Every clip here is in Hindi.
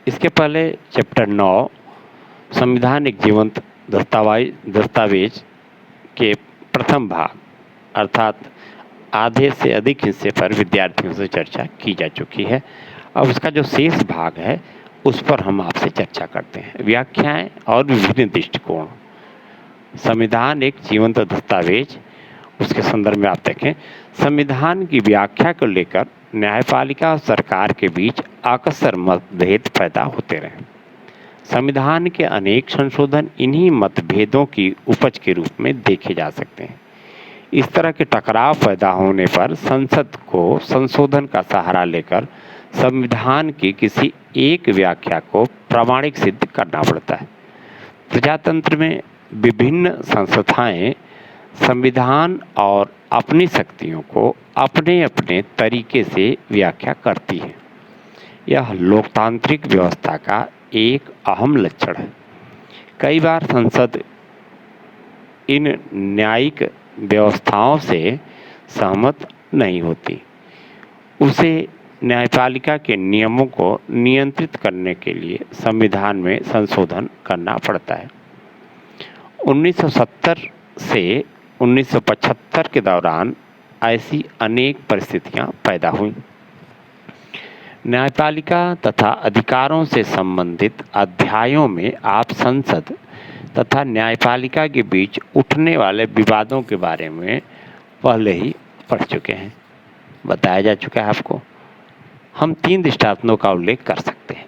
इसके पहले चैप्टर 9 संविधान एक जीवंत दस्तावेज के प्रथम भाग अर्थात आधे से अधिक हिस्से पर विद्यार्थियों से चर्चा की जा चुकी है। अब उसका जो शेष भाग है उस पर हम आपसे चर्चा करते हैं। व्याख्याएं और विभिन्न दृष्टिकोण। संविधान एक जीवंत दस्तावेज, उसके संदर्भ में आप देखें, संविधान की व्याख्या को लेकर न्यायपालिका और सरकार के बीच अक्सर मतभेद पैदा होते रहे। संविधान के अनेक संशोधन इन्हीं मतभेदों की उपज के रूप में देखे जा सकते हैं। इस तरह के टकराव पैदा होने पर संसद को संशोधन का सहारा लेकर संविधान की किसी एक व्याख्या को प्रामाणिक सिद्ध करना पड़ता है। प्रजातंत्र में विभिन्न संस्थाएं संविधान और अपनी शक्तियों को अपने अपने तरीके से व्याख्या करती हैं। यह लोकतांत्रिक व्यवस्था का एक अहम लक्षण है। कई बार संसद इन न्यायिक व्यवस्थाओं से सहमत नहीं होती। उसे न्यायपालिका के नियमों को नियंत्रित करने के लिए संविधान में संशोधन करना पड़ता है। 1970 से 1975 के दौरान ऐसी अनेक परिस्थितियां पैदा हुईं। न्यायपालिका तथा अधिकारों से संबंधित अध्यायों में आप संसद तथा न्यायपालिका के बीच उठने वाले विवादों के बारे में पहले ही पढ़ चुके हैं, बताया जा चुका है आपको। हम 3 दृष्टांतों का उल्लेख कर सकते हैं।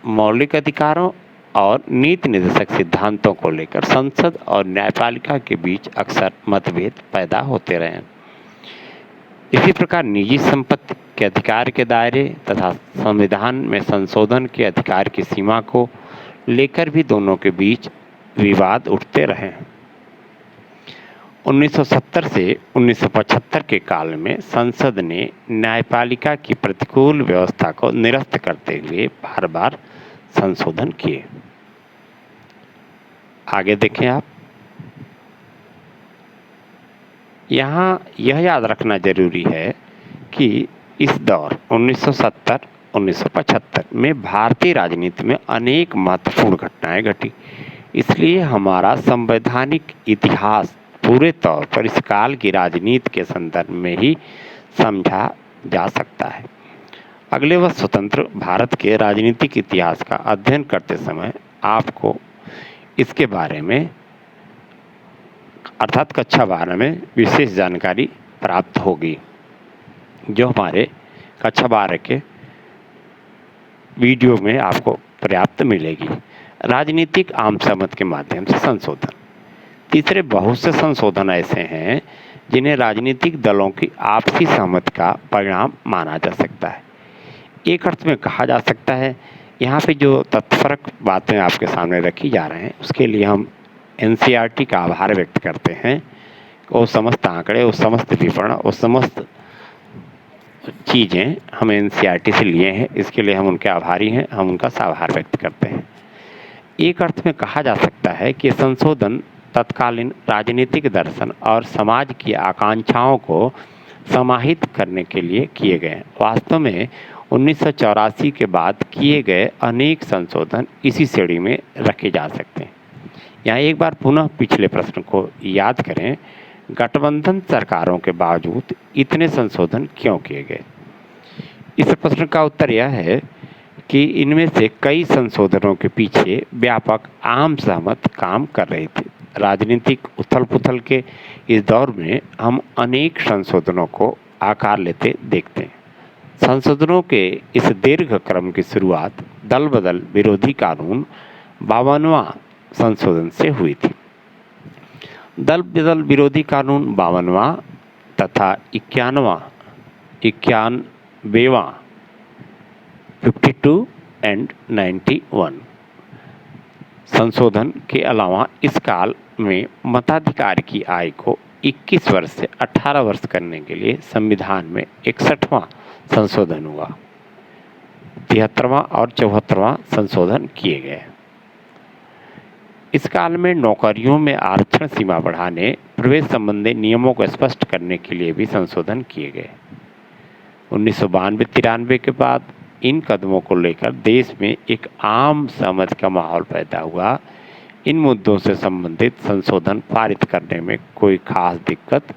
मौलिक अधिकारों और नीति निर्देशक सिद्धांतों को लेकर संसद और न्यायपालिका के बीच अक्सर मतभेद पैदा होते रहे। इसी प्रकार निजी संपत्ति के अधिकार के दायरे तथा संविधान में संशोधन के अधिकार की सीमा को लेकर भी दोनों के बीच विवाद उठते रहे। 1970 से 1975 के काल में संसद ने न्यायपालिका की प्रतिकूल व्यवस्था को निरस्त करते हुए बार बार संशोधन किए। आगे देखें आप। यहाँ यह याद रखना जरूरी है कि इस दौर 1970-1975 में भारतीय राजनीति में अनेक महत्वपूर्ण घटनाएं घटी। इसलिए हमारा संवैधानिक इतिहास पूरे तौर पर इस काल की राजनीति के संदर्भ में ही समझा जा सकता है। अगले वर्ष स्वतंत्र भारत के राजनीतिक इतिहास का अध्ययन करते समय आपको इसके बारे में अर्थात कक्षा 12 में विशेष जानकारी प्राप्त होगी, जो हमारे कक्षा 12 के वीडियो में आपको पर्याप्त मिलेगी। राजनीतिक आम सहमति के माध्यम से संशोधन। तीसरे, बहुत से संशोधन ऐसे हैं जिन्हें राजनीतिक दलों की आपसी सहमति का परिणाम माना जा सकता है। एक अर्थ में कहा जा सकता है, यहाँ पे जो तत्परक बातें आपके सामने रखी जा रहे हैं उसके लिए हम एनसीईआरटी का आभार व्यक्त करते हैं। वो समस्त आंकड़े, वो समस्त विवरण, वो समस्त चीज़ें हम एनसीईआरटी से लिए हैं, इसके लिए हम उनके आभारी हैं, हम उनका आभार व्यक्त करते हैं। एक अर्थ में कहा जा सकता है कि संशोधन तत्कालीन राजनीतिक दर्शन और समाज की आकांक्षाओं को समाहित करने के लिए किए गए। वास्तव में 1984 के बाद किए गए अनेक संशोधन इसी श्रेणी में रखे जा सकते हैं। यहाँ एक बार पुनः पिछले प्रश्न को याद करें, गठबंधन सरकारों के बावजूद इतने संशोधन क्यों किए गए? इस प्रश्न का उत्तर यह है कि इनमें से कई संशोधनों के पीछे व्यापक आम सहमति काम कर रही थी। राजनीतिक उथल-पुथल के इस दौर में हम अनेक संशोधनों को आकार लेते देखते हैं। संशोधनों के इस दीर्घ क्रम की शुरुआत दल बदल विरोधी कानून 52वां संशोधन से हुई थी। दल बदल विरोधी कानून 52वां तथा 51वां 52 एंड 91 संशोधन के अलावा इस काल में मताधिकार की आयु को 21 वर्ष से 18 वर्ष करने के लिए संविधान में 61वां संशोधन हुआ। 73वां और 74वां संशोधन किए गए। इस काल में नौकरियों में आरक्षण सीमा बढ़ाने, प्रवेश संबंधी नियमों को स्पष्ट करने के लिए भी संशोधन किए गए। 1992-93 के बाद इन कदमों को लेकर देश में एक आम समझ का माहौल पैदा हुआ। इन मुद्दों से संबंधित संशोधन पारित करने में कोई खास दिक्कत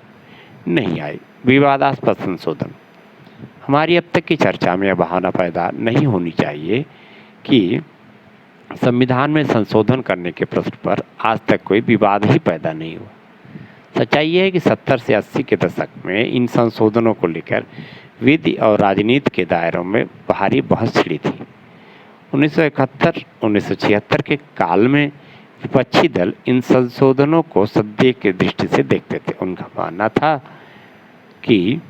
नहीं आई। विवादास्पद संशोधन। हमारी अब तक की चर्चा में यह बहाना पैदा नहीं होनी चाहिए कि संविधान में संशोधन करने के प्रश्न पर आज तक कोई विवाद ही पैदा नहीं हुआ। सच्चाई यह है कि 70 से 80 के दशक में इन संशोधनों को लेकर विधि और राजनीति के दायरों में भारी बहस छिड़ी थी। 1971-1976 के काल में विपक्षी दल इन संशोधनों को सद्य की दृष्टि से देखते थे। उनका मानना था कि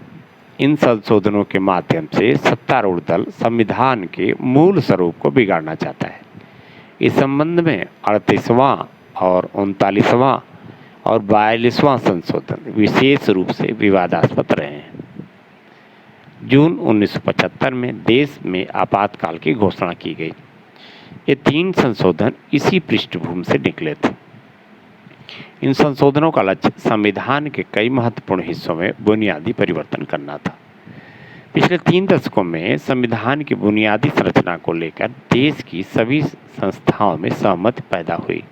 इन संशोधनों के माध्यम से सत्तारूढ़ दल संविधान के मूल स्वरूप को बिगाड़ना चाहता है। इस संबंध में 38वां और 39वां और 42वां संशोधन विशेष रूप से विवादास्पद रहे हैं। जून 1975 में देश में आपातकाल की घोषणा की गई। ये 3 संशोधन इसी पृष्ठभूमि से निकले थे। इन संशोधनों का लक्ष्य संविधान के कई महत्वपूर्ण हिस्सों में बुनियादी परिवर्तन करना था। पिछले 3 दशकों में संविधान की बुनियादी संरचना को लेकर देश की सभी संस्थाओं में सहमति पैदा हुई।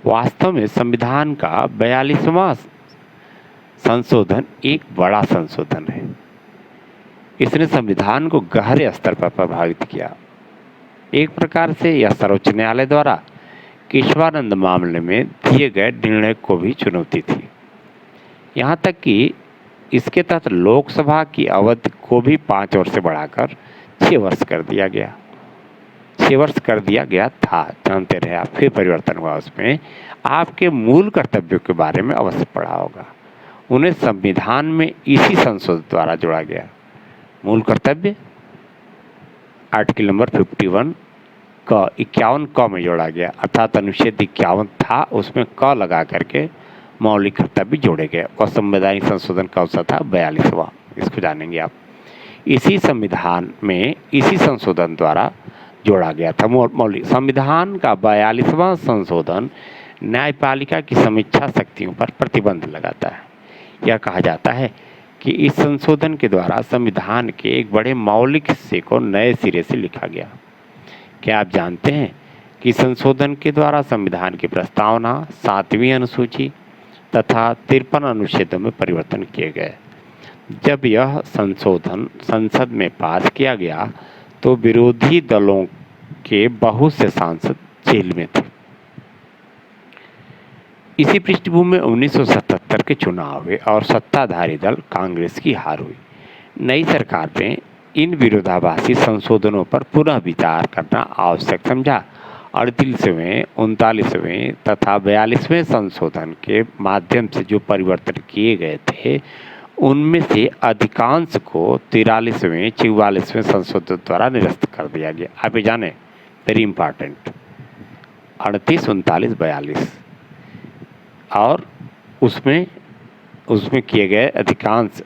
वास्तव में संविधान का 42वां संशोधन एक बड़ा संशोधन है। इसने संविधान को गहरे स्तर पर प्रभावित किया। एक प्रकार से यह सर्वोच्च न्यायालय द्वारा केशवानंद मामले में दिए गए निर्णय को भी चुनौती थी। यहाँ तक कि इसके तहत लोकसभा की अवधि को भी 5 वर्ष से बढ़ाकर 6 वर्ष कर दिया गया। 6 वर्ष कर दिया गया था, जानते रहे आप। फिर परिवर्तन हुआ। उसमें आपके मूल कर्तव्यों के बारे में अवश्य पढ़ा होगा। उन्हें संविधान में इसी संशोधन द्वारा जोड़ा गया। मूल कर्तव्य आर्टिकल नंबर 51 क 51 क में जोड़ा गया, अर्थात अनुच्छेद 51 था, उसमें क लगा करके मौलिक कर्तव्य जोड़े गए। और संवैधानिक संशोधन कौन सा था? 42वां। इसको जानेंगे आप। इसी संविधान में इसी संशोधन द्वारा जोड़ा गया था मौलिक। संविधान का 42वां संशोधन न्यायपालिका की समीक्षा शक्तियों पर प्रतिबंध लगाता है। यह कहा जाता है कि इस संशोधन के द्वारा संविधान के एक बड़े मौलिक हिस्से को नए सिरे से लिखा गया। क्या आप जानते हैं कि संशोधन के द्वारा संविधान की प्रस्तावना 7वीं अनुसूची तथा 53 अनुच्छेदों में परिवर्तन किए गए। जब यह संशोधन संसद में पास किया गया तो विरोधी दलों के बहुत से सांसद जेल में थे। इसी पृष्ठभूमि में 1977 के चुनाव हुए और सत्ताधारी दल कांग्रेस की हार हुई। नई सरकार ने इन विरोधाभासी संशोधनों पर पुनः विचार करना आवश्यक समझा। 38वें, 39वें तथा 42वें संशोधन के माध्यम से जो परिवर्तन किए गए थे उनमें से अधिकांश को 43वें, 44वें संशोधन द्वारा निरस्त कर दिया गया। आप ये जाने, वेरी इंपॉर्टेंट। 38, 39, 42 और उसमें किए गए अधिकांश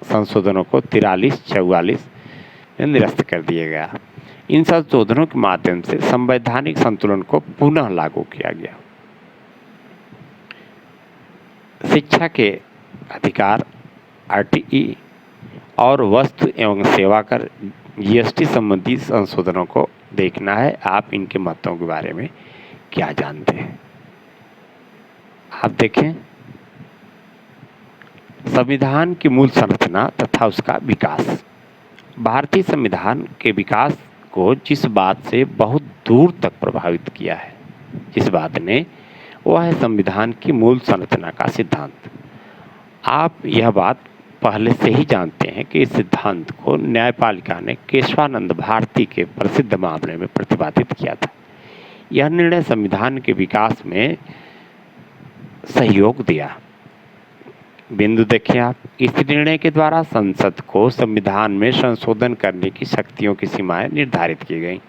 संशोधनों को 43, 44 में निरस्त कर दिया गया। इन संशोधनों के माध्यम से संवैधानिक संतुलन को पुनः लागू किया गया। शिक्षा के अधिकार आरटीई और वस्तु एवं सेवा कर जीएसटी संबंधी संशोधनों को देखना है। आप इनके महत्वों के बारे में क्या जानते हैं? आप देखें, संविधान की मूल संरचना तथा उसका विकास। भारतीय संविधान के विकास को जिस बात से बहुत दूर तक प्रभावित किया है, जिस बात ने, वह है संविधान की मूल संरचना का सिद्धांत। आप यह बात पहले से ही जानते हैं कि इस सिद्धांत को न्यायपालिका ने केशवानंद भारती के प्रसिद्ध मामले में प्रतिपादित किया था। यह निर्णय संविधान के विकास में सहयोग दिया। बिंदु देखें आप, इस निर्णय के द्वारा संसद को संविधान में संशोधन करने की शक्तियों की सीमाएं निर्धारित की गई।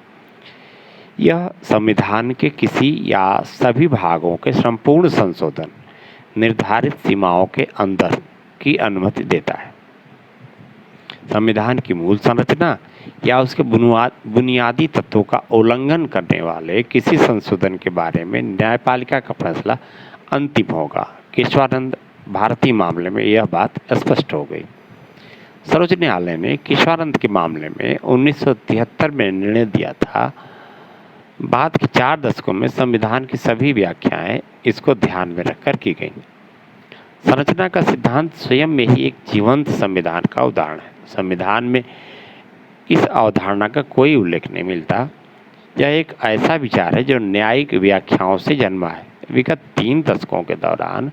यह संविधान के किसी या सभी भागों के संपूर्ण संशोधन निर्धारित सीमाओं के अंदर की अनुमति देता है। संविधान की मूल संरचना या उसके बुनियादी तत्वों का उल्लंघन करने वाले किसी संशोधन के बारे में न्यायपालिका का फैसला अंतिम होगा। केशवानंद भारती मामले में यह बात स्पष्ट हो गई। सर्वोच्च न्यायालय ने केशवानंद के मामले में 1973 में निर्णय दिया था। बाद के 4 दशकों में संविधान की सभी व्याख्याएं इसको ध्यान में रखकर की गई। संरचना का सिद्धांत स्वयं में ही एक जीवंत संविधान का उदाहरण है। संविधान में इस अवधारणा का कोई उल्लेख नहीं मिलता। यह एक ऐसा विचार है जो न्यायिक व्याख्याओं से जन्मा है। विगत 3 दशकों के दौरान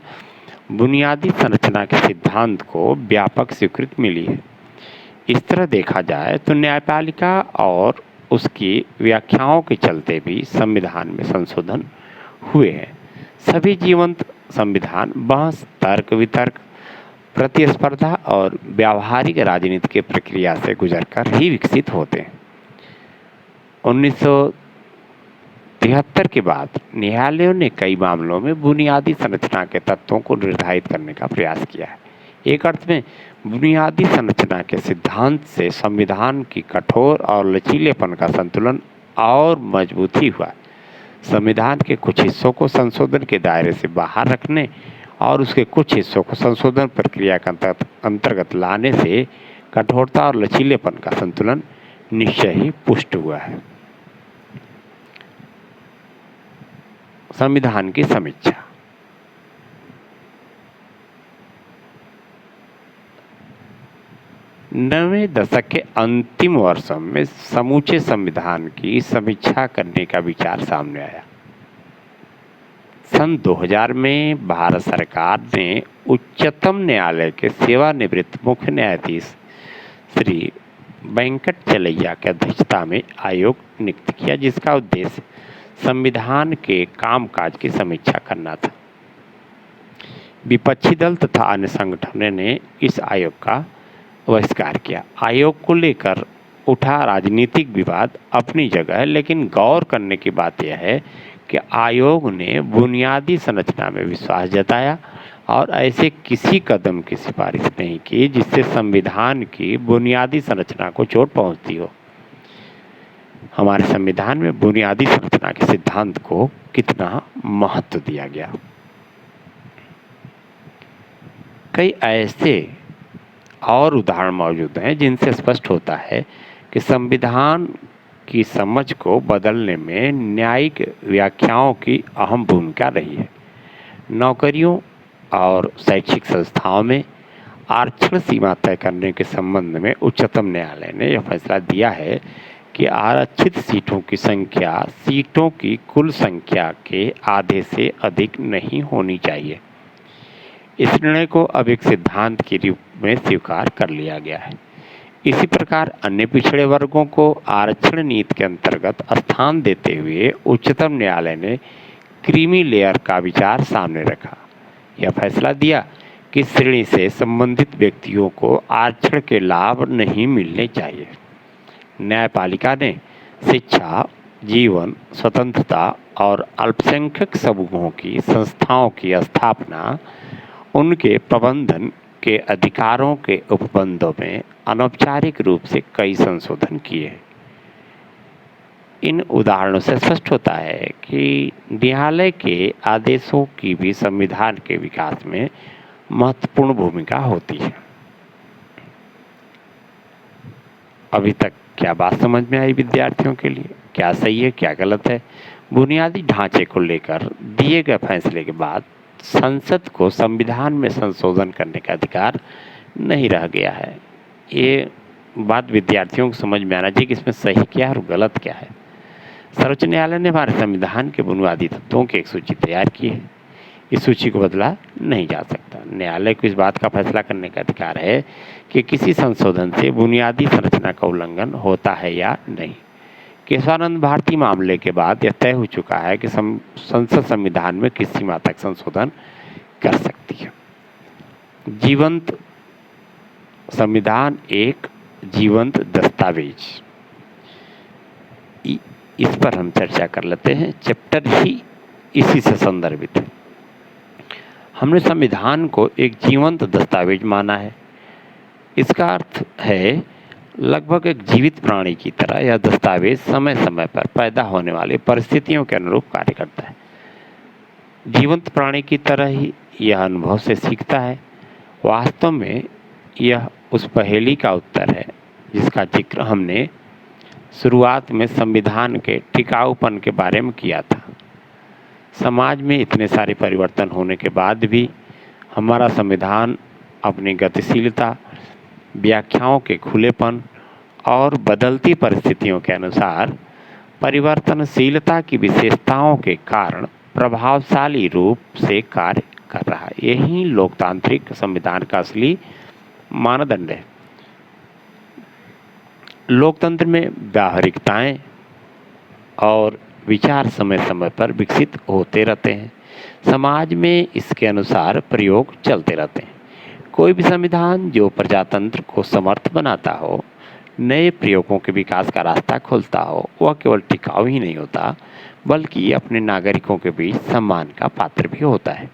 बुनियादी संरचना के सिद्धांत को व्यापक स्वीकृति मिली है। इस तरह देखा जाए तो न्यायपालिका और उसकी व्याख्याओं के चलते भी संविधान में संशोधन हुए हैं। सभी जीवंत संविधान बहस, तर्क वितर्क, प्रतिस्पर्धा और व्यावहारिक राजनीति की प्रक्रिया से गुजरकर ही विकसित होते हैं। 1973 के बाद न्यायालयों ने कई मामलों में बुनियादी संरचना के तत्वों को निर्धारित करने का प्रयास किया है। एक अर्थ में बुनियादी संरचना के सिद्धांत से संविधान की कठोर और लचीलेपन का संतुलन और मजबूती हुआ। संविधान के कुछ हिस्सों को संशोधन के दायरे से बाहर रखने और उसके कुछ हिस्सों को संशोधन प्रक्रिया के अंतर्गत लाने से कठोरता और लचीलेपन का संतुलन निश्चय ही पुष्ट हुआ है। संविधान की समीक्षा। नवें दशक के अंतिम वर्षों में समूचे संविधान की समीक्षा करने का विचार सामने आया। सन 2000 में भारत सरकार ने उच्चतम न्यायालय के सेवानिवृत्त मुख्य न्यायाधीश श्री वेंकट चलैया की अध्यक्षता में आयोग नियुक्त किया, जिसका उद्देश्य संविधान के कामकाज की समीक्षा करना था। विपक्षी दल तथा अन्य संगठनों ने इस आयोग का बहिष्कार किया। आयोग को लेकर उठा राजनीतिक विवाद अपनी जगह है, लेकिन गौर करने की बात यह है कि आयोग ने बुनियादी संरचना में विश्वास जताया और ऐसे किसी कदम की सिफारिश नहीं की जिससे संविधान की बुनियादी संरचना को चोट पहुंचती हो। हमारे संविधान में बुनियादी संरचना के सिद्धांत को कितना महत्व दिया गया। कई ऐसे और उदाहरण मौजूद हैं जिनसे स्पष्ट होता है कि संविधान की समझ को बदलने में न्यायिक व्याख्याओं की अहम भूमिका रही है। नौकरियों और शैक्षिक संस्थाओं में आरक्षण सीमा तय करने के संबंध में उच्चतम न्यायालय ने यह फैसला दिया है कि आरक्षित सीटों की संख्या सीटों की कुल संख्या के आधे से अधिक नहीं होनी चाहिए। इस निर्णय को अब एक सिद्धांत के रूप में स्वीकार कर लिया गया है। इसी प्रकार अन्य पिछड़े वर्गों को आरक्षण नीति के अंतर्गत स्थान देते हुए उच्चतम न्यायालय ने क्रीमी लेयर का विचार सामने रखा। यह फैसला दिया कि श्रेणी से संबंधित व्यक्तियों को आरक्षण के लाभ नहीं मिलने चाहिए। न्यायपालिका ने शिक्षा, जीवन, स्वतंत्रता और अल्पसंख्यक समूहों की संस्थाओं की स्थापना, उनके प्रबंधन के अधिकारों के उपबंधों में अनौपचारिक रूप से कई संशोधन किए। इन उदाहरणों से स्पष्ट होता है कि न्यायालय के आदेशों की भी संविधान के विकास में महत्वपूर्ण भूमिका होती है। अभी तक क्या बात समझ में आई विद्यार्थियों के लिए? क्या सही है, क्या गलत है? बुनियादी ढांचे को लेकर दिए गए फैसले के बाद संसद को संविधान में संशोधन करने का अधिकार नहीं रह गया है। ये बात विद्यार्थियों को समझ में आना चाहिए कि इसमें सही क्या है और गलत क्या है। सर्वोच्च न्यायालय ने हमारे संविधान के बुनियादी तत्वों की एक सूची तैयार की है। इस सूची को बदला नहीं जा सकता। न्यायालय को इस बात का फैसला करने का अधिकार है कि किसी संशोधन से बुनियादी संरचना का उल्लंघन होता है या नहीं। केशवानंद भारती मामले के बाद यह तय हो चुका है कि संसद संविधान में किस सीमा तक संशोधन कर सकती है। जीवंत संविधान एक जीवंत दस्तावेज, इस पर हम चर्चा कर लेते हैं। चैप्टर ही इसी से संदर्भित है। हमने संविधान को एक जीवंत दस्तावेज माना है। इसका अर्थ है लगभग एक जीवित प्राणी की तरह यह दस्तावेज समय समय पर पैदा होने वाली परिस्थितियों के अनुरूप कार्य करता है। जीवंत प्राणी की तरह ही यह अनुभव से सीखता है। वास्तव में यह उस पहेली का उत्तर है जिसका जिक्र हमने शुरुआत में संविधान के टिकाऊपन के बारे में किया था। समाज में इतने सारे परिवर्तन होने के बाद भी हमारा संविधान अपनी गतिशीलता, व्याख्याओं के खुलेपन और बदलती परिस्थितियों के अनुसार परिवर्तनशीलता की विशेषताओं के कारण प्रभावशाली रूप से कार्य कर रहा है। यही लोकतांत्रिक संविधान का असली मानदंड है। लोकतंत्र में व्यावहारिकताएं और विचार समय समय पर विकसित होते रहते हैं। समाज में इसके अनुसार प्रयोग चलते रहते हैं। कोई भी संविधान जो प्रजातंत्र को समर्थ बनाता हो, नए प्रयोगों के विकास का रास्ता खोलता हो, वह केवल टिकाऊ ही नहीं होता बल्कि अपने नागरिकों के बीच सम्मान का पात्र भी होता है।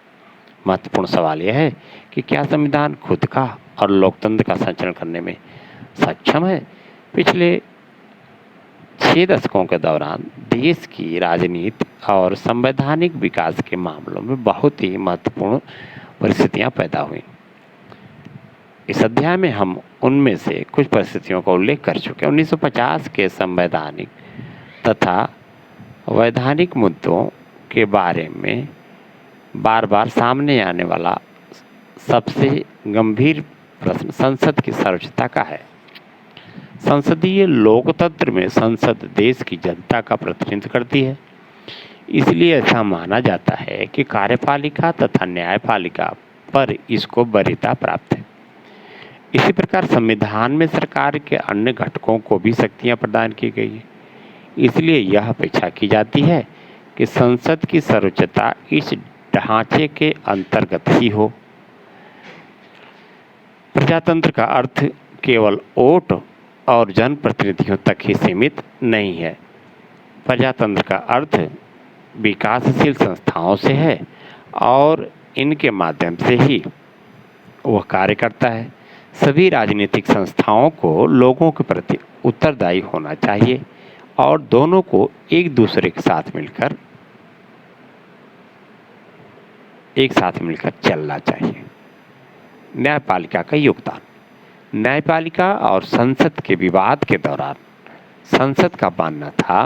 महत्वपूर्ण सवाल यह है कि क्या संविधान खुद का और लोकतंत्र का संरक्षण करने में सक्षम है। पिछले 6 दशकों के दौरान देश की राजनीति और संवैधानिक विकास के मामलों में बहुत ही महत्वपूर्ण परिस्थितियां पैदा हुई। इस अध्याय में हम उनमें से कुछ परिस्थितियों का उल्लेख कर चुके हैं। 1950 के संवैधानिक तथा वैधानिक मुद्दों के बारे में बार बार सामने आने वाला सबसे गंभीर प्रश्न संसद की सर्वोच्चता का है। संसदीय लोकतंत्र में संसद देश की जनता का प्रतिनिधित्व करती है, इसलिए ऐसा माना जाता है कि कार्यपालिका तथा न्यायपालिका पर इसको वरीयता प्राप्त है। इसी प्रकार संविधान में सरकार के अन्य घटकों को भी शक्तियां प्रदान की गई है, इसलिए यह अपेक्षा की जाती है कि संसद की सर्वोच्चता इस ढांचे के अंतर्गत ही हो। प्रजातंत्र का अर्थ केवल वोट और जनप्रतिनिधियों तक ही सीमित नहीं है। प्रजातंत्र का अर्थ विकासशील संस्थाओं से है और इनके माध्यम से ही वह कार्य करता है। सभी राजनीतिक संस्थाओं को लोगों के प्रति उत्तरदायी होना चाहिए और दोनों को एक दूसरे के साथ मिलकर चलना चाहिए। न्यायपालिका का योगदान। न्यायपालिका और संसद के विवाद के दौरान संसद का मानना था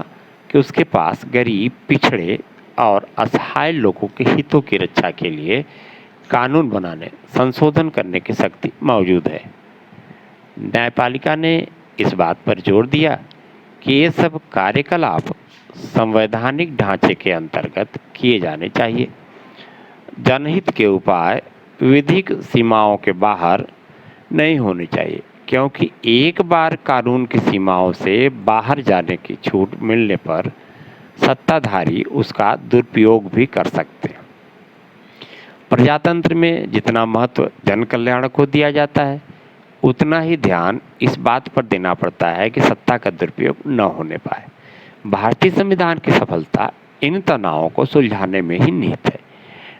कि उसके पास गरीब, पिछड़े और असहाय लोगों के हितों की रक्षा के लिए कानून बनाने, संशोधन करने की शक्ति मौजूद है। न्यायपालिका ने इस बात पर जोर दिया कि ये सब कार्यकलाप संवैधानिक ढांचे के अंतर्गत किए जाने चाहिए। जनहित के उपाय विधिक सीमाओं के बाहर नहीं होने चाहिए, क्योंकि एक बार कानून की सीमाओं से बाहर जाने की छूट मिलने पर सत्ताधारी उसका दुरुपयोग भी कर सकते हैं। प्रजातंत्र में जितना महत्व जन कल्याण को दिया जाता है, उतना ही ध्यान इस बात पर देना पड़ता है कि सत्ता का दुरुपयोग न होने पाए। भारतीय संविधान की सफलता इन तनावों को सुलझाने में ही निहित है।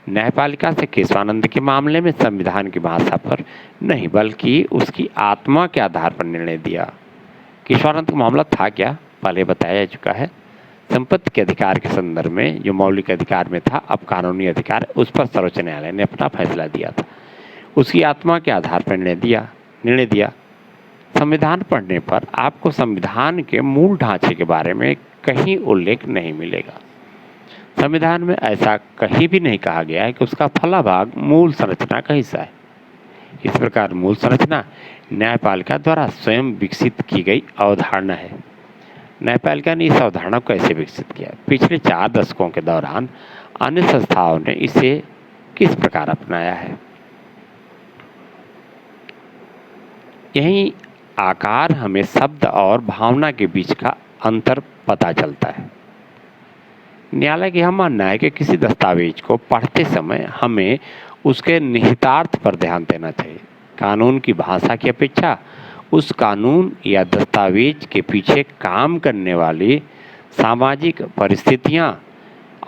न्यायपालिका से केशवानंद के मामले में संविधान की भाषा पर नहीं बल्कि उसकी आत्मा के आधार पर निर्णय दिया। केशवानंद का मामला था क्या, पहले बताया जा चुका है। संपत्ति के अधिकार के संदर्भ में जो मौलिक अधिकार में था, अब कानूनी अधिकार, उस पर सर्वोच्च न्यायालय ने अपना फैसला दिया था। उसकी आत्मा के आधार पर निर्णय दिया। संविधान पढ़ने पर आपको संविधान के मूल ढांचे के बारे में कहीं उल्लेख नहीं मिलेगा। संविधान में ऐसा कहीं भी नहीं कहा गया है कि उसका फला भाग मूल संरचना का हिस्सा है। इस प्रकार मूल संरचना न्यायपालिका द्वारा स्वयं विकसित की गई अवधारणा है। न्यायपालिका ने इस अवधारणा को कैसे विकसित किया? पिछले 4 दशकों के दौरान अन्य संस्थाओं ने इसे किस प्रकार अपनाया है? यही आकार हमें शब्द और भावना के बीच का अंतर पता चलता है। न्यायालय की यह मानना है कि किसी दस्तावेज को पढ़ते समय हमें उसके निहितार्थ पर ध्यान देना चाहिए। कानून की भाषा की अपेक्षा उस कानून या दस्तावेज के पीछे काम करने वाली सामाजिक परिस्थितियां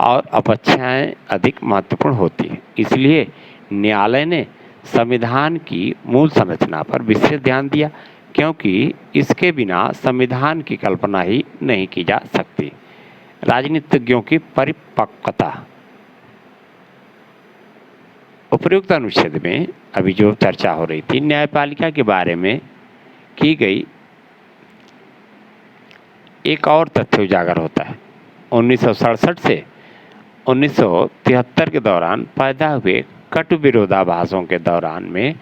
और अपेक्षाएं अधिक महत्वपूर्ण होती हैं। इसलिए न्यायालय ने संविधान की मूल संरचना पर विशेष ध्यान दिया, क्योंकि इसके बिना संविधान की कल्पना ही नहीं की जा सकती। राजनीतिज्ञों की परिपक्वता। उपयुक्त अनुच्छेद में अभी जो चर्चा हो रही थी, न्यायपालिका के बारे में की गई एक और तथ्य उजागर होता है। 1967 से 1973 के दौरान पैदा हुए कटु विरोधाभासों के दौरान में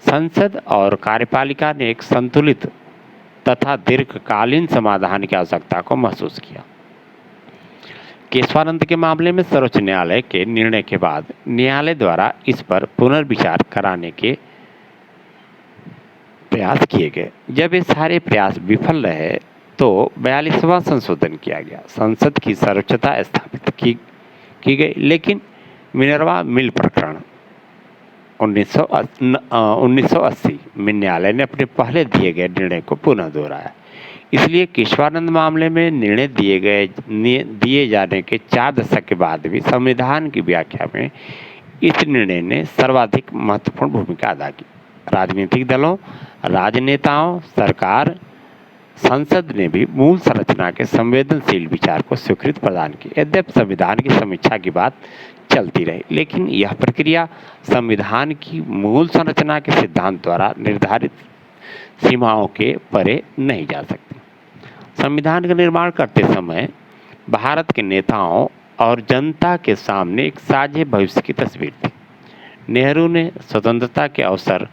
संसद और कार्यपालिका ने एक संतुलित तथा दीर्घकालीन समाधान की आवश्यकता को महसूस किया। केशवानंद के मामले में सर्वोच्च न्यायालय के निर्णय के बाद न्यायालय द्वारा इस पर पुनर्विचार कराने के प्रयास किए गए। जब ये सारे प्रयास विफल रहे तो 42वां संशोधन किया गया, संसद की सर्वोच्चता स्थापित की गई, लेकिन मिनर्वा मिल प्रकरण 1980 में न्यायालय ने अपने पहले दिए गए निर्णय को पुनः दोहराया। इसलिए केशवानंद मामले में निर्णय दिए जाने के 4 दशक के बाद भी संविधान की व्याख्या में इस निर्णय ने सर्वाधिक महत्वपूर्ण भूमिका अदा की। राजनीतिक दलों, राजनेताओं, सरकार, संसद ने भी मूल संरचना के संवेदनशील विचार को स्वीकृति प्रदान की। यद्यपि संविधान की समीक्षा की बात चलती रही, लेकिन यह प्रक्रिया संविधान की मूल संरचना के सिद्धांत द्वारा निर्धारित सीमाओं के परे नहीं जा सकती। संविधान का निर्माण करते समय भारत के नेताओं और जनता के सामने एक साझे भविष्य की तस्वीर थी। नेहरू ने स्वतंत्रता के अवसर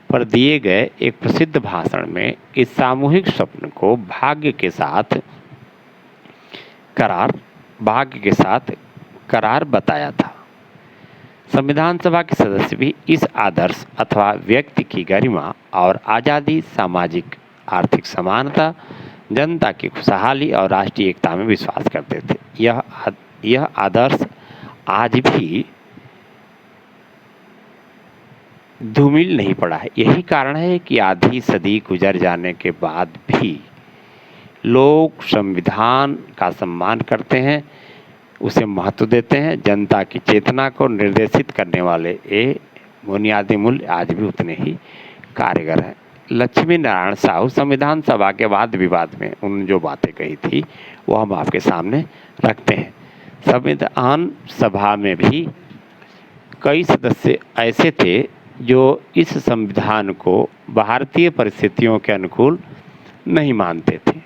पर दिए गए एक प्रसिद्ध भाषण में इस सामूहिक स्वप्न को भाग्य के साथ करार बताया था। संविधान सभा के सदस्य भी इस आदर्श अथवा व्यक्ति की गरिमा और आज़ादी, सामाजिक आर्थिक समानता, जनता की खुशहाली और राष्ट्रीय एकता में विश्वास करते थे। यह आदर्श आज भी धूमिल नहीं पड़ा है। यही कारण है कि आधी सदी गुजर जाने के बाद भी लोग संविधान का सम्मान करते हैं, उसे महत्व देते हैं। जनता की चेतना को निर्देशित करने वाले ये बुनियादी मूल्य आज भी उतने ही कारगर हैं। लक्ष्मी नारायण साहू संविधान सभा के वाद विवाद में उन्होंने जो बातें कही थी वो हम आपके सामने रखते हैं। संविधान सभा में भी कई सदस्य ऐसे थे जो इस संविधान को भारतीय परिस्थितियों के अनुकूल नहीं मानते थे।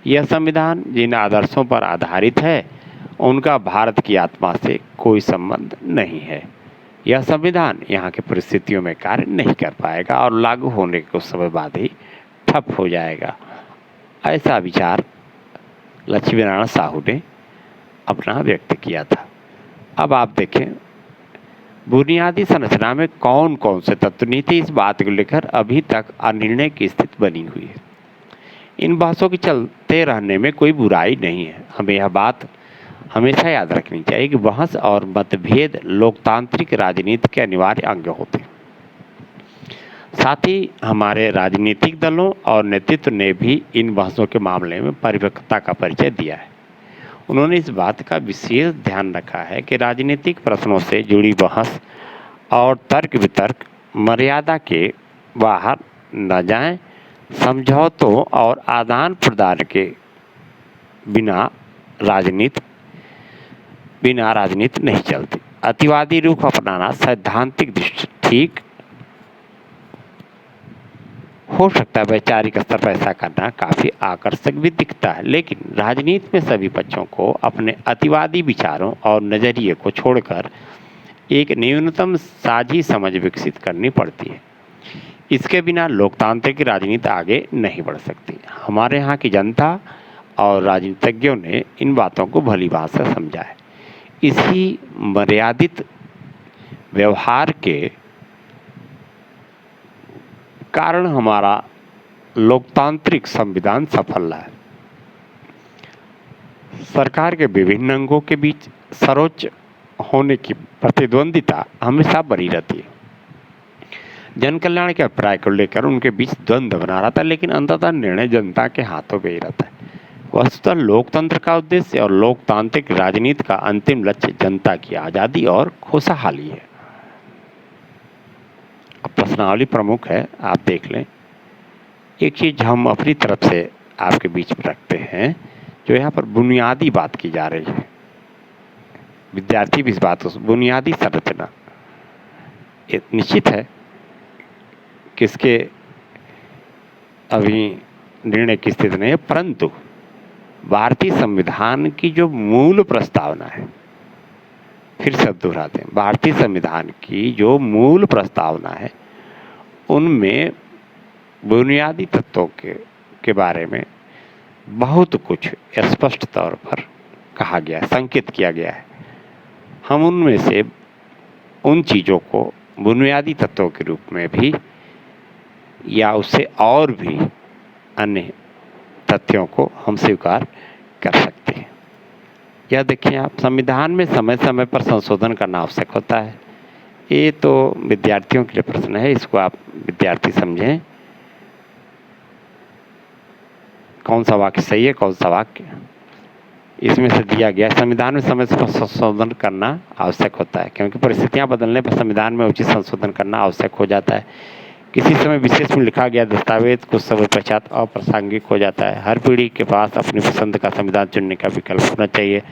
यह संविधान जिन आदर्शों पर आधारित है उनका भारत की आत्मा से कोई संबंध नहीं है। यह संविधान यहाँ की परिस्थितियों में कार्य नहीं कर पाएगा और लागू होने के कुछ समय बाद ही ठप हो जाएगा। ऐसा विचार लक्ष्मी नारायण साहू ने अपना व्यक्त किया था। अब आप देखें बुनियादी संरचना में कौन कौन से तत्व नहीं थे, इस बात को लेकर अभी तक अनिर्णय की स्थिति बनी हुई है। इन बहसों के चलते रहने में कोई बुराई नहीं है। हमें यह बात हमेशा याद रखनी चाहिए कि बहस और मतभेद लोकतांत्रिक राजनीति के अनिवार्य अंग होते हैं। साथ ही हमारे राजनीतिक दलों और नेतृत्व ने भी इन बहसों के मामले में परिपक्वता का परिचय दिया है। उन्होंने इस बात का विशेष ध्यान रखा है कि राजनीतिक प्रश्नों से जुड़ी बहस और तर्क वितर्क मर्यादा के बाहर न जाएं। समझौतों और आदान प्रदान के बिना राजनीति नहीं चलती। अतिवादी रुख अपनाना सैद्धांतिक दृष्टि ठीक हो सकता है, वैचारिक स्तर पर ऐसा करना काफ़ी आकर्षक भी दिखता है, लेकिन राजनीति में सभी पक्षों को अपने अतिवादी विचारों और नज़रिए को छोड़कर एक न्यूनतम साझी समझ विकसित करनी पड़ती है। इसके बिना लोकतांत्रिक राजनीति आगे नहीं बढ़ सकती। हमारे यहाँ की जनता और राजनीतिज्ञों ने इन बातों को भली भांति से समझा है। इसी मर्यादित व्यवहार के कारण हमारा लोकतांत्रिक संविधान सफल रहा है। सरकार के विभिन्न अंगों के बीच सर्वोच्च होने की प्रतिद्वंदिता हमेशा बनी रहती है। जन कल्याण के अभिप्राय को लेकर उनके बीच द्वंद्व बना रहता है, लेकिन अंततः निर्णय जनता के हाथों में ही रहता है। वस्तुतः लोकतंत्र का उद्देश्य और लोकतांत्रिक राजनीति का अंतिम लक्ष्य जनता की आज़ादी और खुशहाली है। अब प्रश्नावली प्रमुख है, आप देख लें। एक चीज़ हम अपनी तरफ से आपके बीच में रखते हैं, जो यहाँ पर बुनियादी बात की जा रही है। विद्यार्थी भी इस बात को बुनियादी संरचना ये निश्चित है कि इसके अभी निर्णय की स्थिति नहीं है, परंतु भारतीय संविधान की जो मूल प्रस्तावना है, फिर से दोहराते हैं, भारतीय संविधान की जो मूल प्रस्तावना है उनमें बुनियादी तत्वों के बारे में बहुत कुछ स्पष्ट तौर पर कहा गया है, संकेत किया गया है। हम उनमें से उन चीज़ों को बुनियादी तत्वों के रूप में भी या उससे और भी अन्य तथ्यों को हम स्वीकार कर सकते हैं। यह देखिए आप, संविधान में समय समय पर संशोधन करना आवश्यक होता है। ये तो विद्यार्थियों के लिए प्रश्न है, इसको आप विद्यार्थी समझें कौन सा वाक्य सही है, कौन सा वाक्य इसमें से दिया गया है। संविधान में समय समय पर संशोधन करना आवश्यक होता है, क्योंकि परिस्थितियां बदलने पर संविधान में उचित संशोधन करना आवश्यक हो जाता है। किसी समय विशेष में लिखा गया दस्तावेज कुछ समय पश्चात अप्रासंगिक हो जाता है। हर पीढ़ी के पास अपनी पसंद का संविधान चुनने का विकल्प होना चाहिए।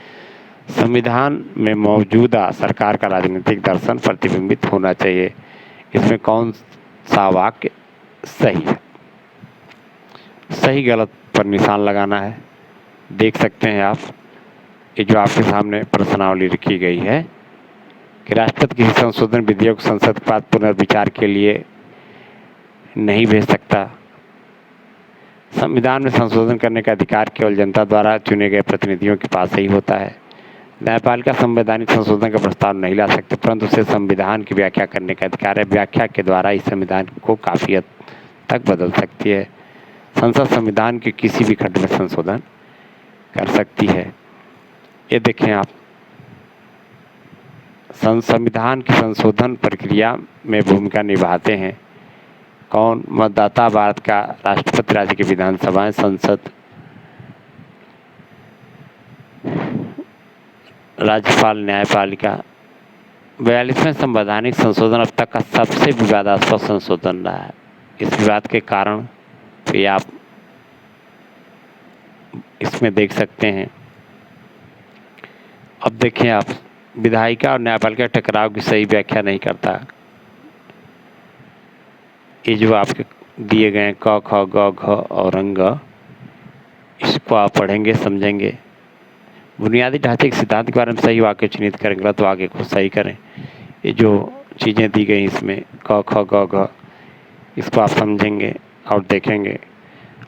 संविधान में मौजूदा सरकार का राजनीतिक दर्शन प्रतिबिंबित होना चाहिए। इसमें कौन सा वाक्य सही है? सही गलत पर निशान लगाना है। देख सकते हैं आप, ये जो आपके सामने प्रश्नावली लिखी गई है कि राष्ट्रपति किसी संशोधन विधेयक को संसद के पास पुनर्विचार के लिए नहीं भेज सकता। संविधान में संशोधन करने का अधिकार केवल जनता द्वारा चुने गए प्रतिनिधियों के पास ही होता है। न्यायपालिका संवैधानिक संशोधन का प्रस्ताव नहीं ला सकते, परंतु उसे संविधान की व्याख्या करने का अधिकार है। व्याख्या के द्वारा इस संविधान को काफ़ी हद तक बदल सकती है। संसद संविधान के किसी भी खंड में संशोधन कर सकती है। ये देखें आप, संविधान की संशोधन प्रक्रिया में भूमिका निभाते हैं कौन? मतदाता, भारत का राष्ट्रपति, राज्य की विधानसभाएं, संसद, राज्यपाल, न्यायपालिका। 42वें संवैधानिक संशोधन अब तक का सबसे विवादास्पद संशोधन रहा है। इस विवाद के कारण भी आप इसमें देख सकते हैं। अब देखें आप, विधायिका और न्यायपालिका टकराव की सही व्याख्या नहीं करता। ये जो आपके दिए गए क, ख, ग, घ और अंग, इसको आप पढ़ेंगे, समझेंगे। बुनियादी ढांचे के सिद्धांत के बारे में सही वाक्य चिन्हित करें, गलत वाक्य को सही करें। ये जो चीज़ें दी गई इसमें क, ख, ग, घ, इसको आप समझेंगे और देखेंगे।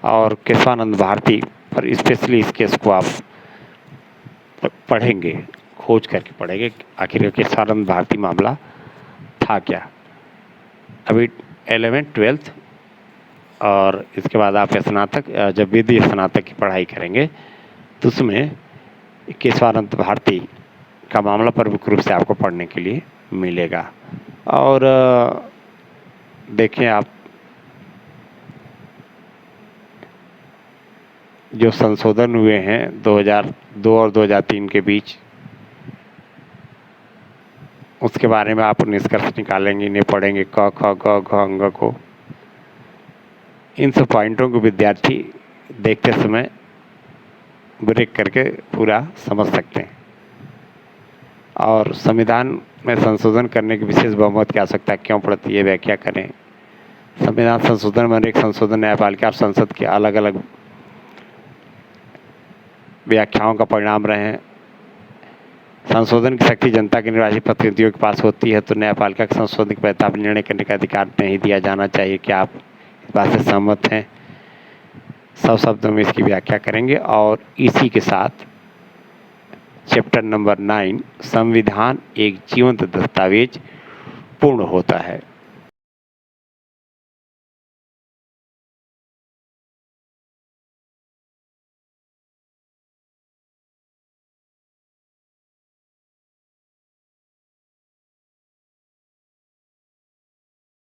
और केशवानंद भारती पर स्पेशली इस केस को आप पढ़ेंगे, खोज करके पढ़ेंगे आखिर केशवानंद भारती मामला था क्या। अभी 11th 12th और इसके बाद आप स्नातक, जब विधि स्नातक की पढ़ाई करेंगे तो उसमें केशवानंद भारती का मामला प्रमुख रूप से आपको पढ़ने के लिए मिलेगा। और देखें आप, जो संशोधन हुए हैं 2002 और 2003 के बीच, उसके बारे में आप निष्कर्ष निकालेंगे, इन्हें पढ़ेंगे, क, ख, ग, घ, अंग को। इन सब पॉइंटों को विद्यार्थी देखते समय ब्रेक करके पूरा समझ सकते हैं। और संविधान में संशोधन करने की विशेष बहुमत की आवश्यकता क्यों पड़ती है, व्याख्या करें। संविधान संशोधन में अनेक संशोधन न्यायपालिका और संसद के अलग अलग व्याख्याओं का परिणाम रहे हैं। संशोधन की शक्ति जनता के निर्वाचित प्रतिनिधियों के पास होती है, तो न्यायपालिका के संशोधन के प्रस्ताव निर्णय करने का अधिकार नहीं दिया जाना चाहिए। क्या आप इस बात से सहमत हैं? 100 शब्दों में इसकी व्याख्या करेंगे। और इसी के साथ चैप्टर नंबर 9 संविधान एक जीवंत दस्तावेज पूर्ण होता है।